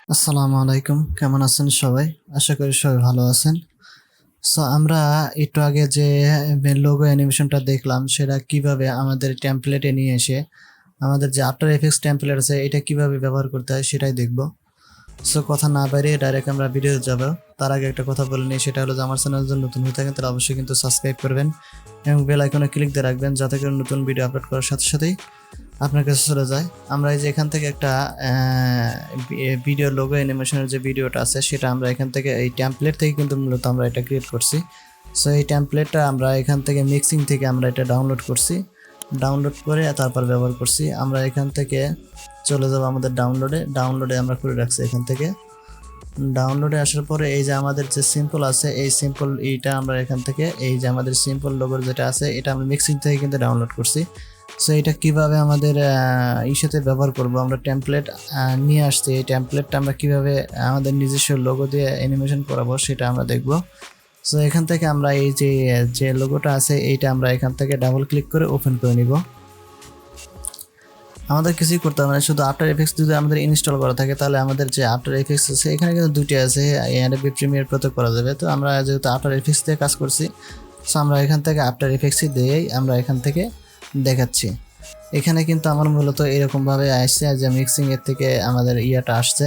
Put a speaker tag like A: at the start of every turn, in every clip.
A: আসসালামু আলাইকুম, কেমন আছেন সবাই? আশা করি সবাই ভালো আছেন। সো আমরা একটু আগে যে লোগো অ্যানিমেশনটা দেখলাম সেটা কিভাবে আমাদের টেমপ্লেটে নিয়ে এসে আমাদের যে আফটার এফেক্টস টেমপ্লেট আছে এটা কিভাবে ব্যবহার করতে হয় সেটাই দেখব। সো কথা না বাড়িয়ে ডাইরেক্ট আমরা ভিডিওতে যাব। তার আগে একটা কথা বলে নিই, সেটা হলো যে আমার চ্যানেল যদি নতুন হয়ে থাকেন তাহলে অবশ্যই কিন্তু সাবস্ক্রাইব করবেন এবং বেল আইকনে ক্লিক দিয়ে রাখবেন যাতে করে নতুন ভিডিও আপলোড করার সাথে সাথেই আপনার কাছে চলে যায়। আমরা এই যে এখান থেকে একটা ভিডিও লোগো অ্যানিমেশনের যে ভিডিওটা আছে সেটা আমরা এখান থেকে এই টেমপ্লেট থেকে কিন্তু মূলত আমরা এটা ক্রিয়েট করছি। সো এই টেমপ্লেটটা আমরা এখান থেকে মিক্সিং থেকে আমরা এটা ডাউনলোড করছি, ডাউনলোড করে তারপর ব্যবহার করছি। আমরা এখান থেকে চলে যাব আমাদের ডাউনলোডে আমরা করে রাখছি। এখান থেকে ডাউনলোডে আসার পরে এই যে আমাদের যে সিম্পল আছে এই সিম্পল এইটা আমরা এখান থেকে এই যে আমাদের সিম্পল লোগোর যেটা আছে এটা আমরা মিক্সিং থেকে কিন্তু ডাউনলোড করছি। সো এটা কিভাবে আমাদের সাথে ব্যবহার করব, আমরা টেমপ্লেট নিয়ে আসছি, এই টেমপ্লেটটা আমরা কিভাবে আমাদের নিজস্ব লোগো দিয়ে অ্যানিমেশন করাবো সেটা আমরা দেখব। সো এখান থেকে আমরা এই যে লোগোটা আছে এইটা আমরা এখান থেকে ডাবল ক্লিক করে ওপেন করে নিব। আমাদের কিছুই করতে হবে না, শুধু আফটার এফেক্টস যদি আমাদের ইনস্টল করা থাকে তাহলে আমাদের যে আফটার এফেক্টস আছে এখানে কিন্তু দুটি আছে, অ্যাডোবি প্রিমিয়ার প্রয়োগ করা যাবে। তো আমরা যেহেতু আফটার এফেক্টস দিয়ে কাজ করছি, সো আমরা এখান থেকে আফটার এফেক্টসই দিয়েই আমরা এখান থেকে দেখাচ্ছি। এখানে কিন্তু আমার মূলত এরকমভাবে আসছে যে মিক্সিংয়ের থেকে আমাদের ইয়াটা আসছে।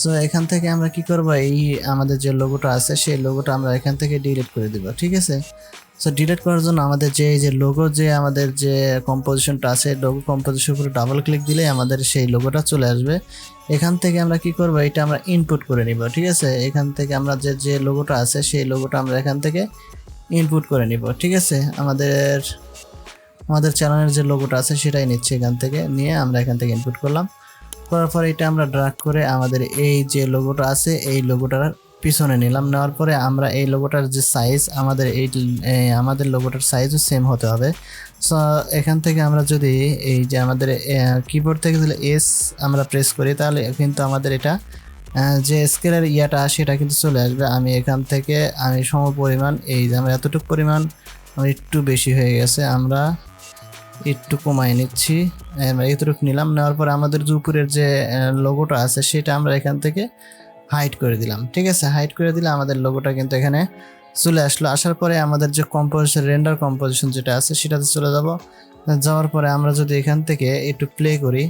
A: সো এখান থেকে আমরা কি করব, এই আমাদের যে লোগোটা আছে সেই লোগোটা আমরা এখান থেকে ডিলিট করে দিব, ঠিক আছে? সো ডিলিট করার জন্য আমাদের যে লোগো যে আমাদের যে কম্পোজিশনটা আছে লোগো কম্পোজিশন উপরে ডাবল ক্লিক দিলে আমাদের সেই লোগোটা চলে আসবে। এখান থেকে আমরা কি করব, এটা আমরা ইনপুট করে নিব, ঠিক আছে? এখান থেকে আমরা যে লোগোটা আছে সেই লোগোটা আমরা এখান থেকে ইনপুট করে নিব, ঠিক আছে? আমাদের চ্যানেলের যে লোগোটা আছে সেটাই নিচ্ছে, এখান থেকে নিয়ে আমরা এখান থেকে ইনপুট করলাম। করার পরে এটা আমরা ড্র্যাগ করে আমাদের এই যে লোগোটা আছে এই লোগোটার পিছনে নিলাম। নেওয়ার পরে আমরা এই লোগোটার যে সাইজ আমাদের লোগোটার সাইজও সেম হতে হবে। সো এখান থেকে আমরা যদি এই যে আমাদের কিবোর্ড থেকে যদি এস আমরা প্রেস করি তাহলে কিন্তু আমাদের এটা যে স্কেলের ইয়াটা সেটা কিন্তু চলে আসবে। আমি এখান থেকে আমি সমপরিমাণ এই যে আমরা এতটুকু পরিমাণ আমার একটু বেশি হয়ে গেছে, আমরা একটু কমাই নিচ্ছি, আমরা এতটুকু নিলাম। নেওয়ার পর আমাদের যে উপরের যে লোগোটা আছে সেটা আমরা এখান থেকে হাইড করে দিলাম, ঠিক আছে? হাইড করে দিলে আমাদের লোগোটা কিন্তু এখানে চলে আসলো। আসার পরে আমাদের যে কম্পোজিশন রেন্ডার কম্পোজিশন যেটা আছে সেটাতে চলে যাব। যাওয়ার পরে আমরা যদি এখান থেকে একটু প্লে করি,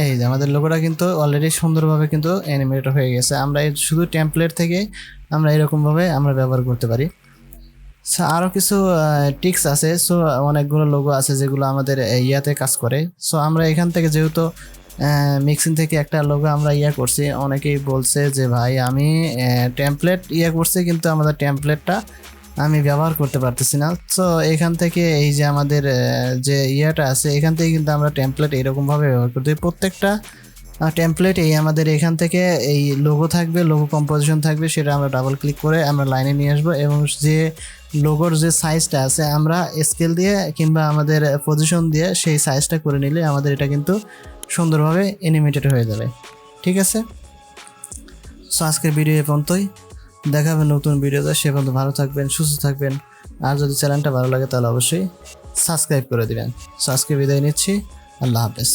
A: এই যে আমাদের লোগোটা কিন্তু অলরেডি সুন্দরভাবে কিন্তু অ্যানিমেট হয়ে গেছে। আমরা শুধু টেমপ্লেট থেকে আমরা এরকমভাবে আমরা ব্যবহার করতে পারি। সো আরও কিছু টিক্স আছে। সো অনেকগুলো লোগো আছে যেগুলো আমাদের ইয়াতে কাজ করে। সো আমরা এখান থেকে যেহেতু মিক্সিং থেকে একটা লোগো আমরা করছি, অনেকেই বলছে যে ভাই আমি টেমপ্লেট করছি কিন্তু আমাদের টেমপ্লেটটা আমি ব্যবহার করতে পারতেছি না। সো এখান থেকে এই যে আমাদের যে ইয়াটা আছে এখান থেকে কিন্তু আমরা টেমপ্লেট এরকমভাবে ব্যবহার করতে প্রত্যেকটা টেমপ্লেট এই আমাদের এখান থেকে এই লোগো থাকবে, লোগো কম্পোজিশন থাকবে, সেটা আমরা ডাবল ক্লিক করে আমরা লাইনে নিয়ে আসবো এবং যে লোগোর যে সাইজটা আছে আমরা স্কেল দিয়ে কিংবা আমাদের পজিশন দিয়ে সেই সাইজটা করে নিলে আমাদের এটা কিন্তু সুন্দরভাবে অ্যানিমেটেড হয়ে যাবে, ঠিক আছে? সো আজকের ভিডিও এ পর্যন্তই, দেখাবেন নতুন ভিডিওতে। সে পর্যন্ত ভালো থাকবেন, সুস্থ থাকবেন। আর যদি চ্যানেলটা ভালো লাগে তাহলে অবশ্যই সাবস্ক্রাইব করে দিবেন। সো আজকে বিদায় নিচ্ছি, আল্লাহ হাফেজ।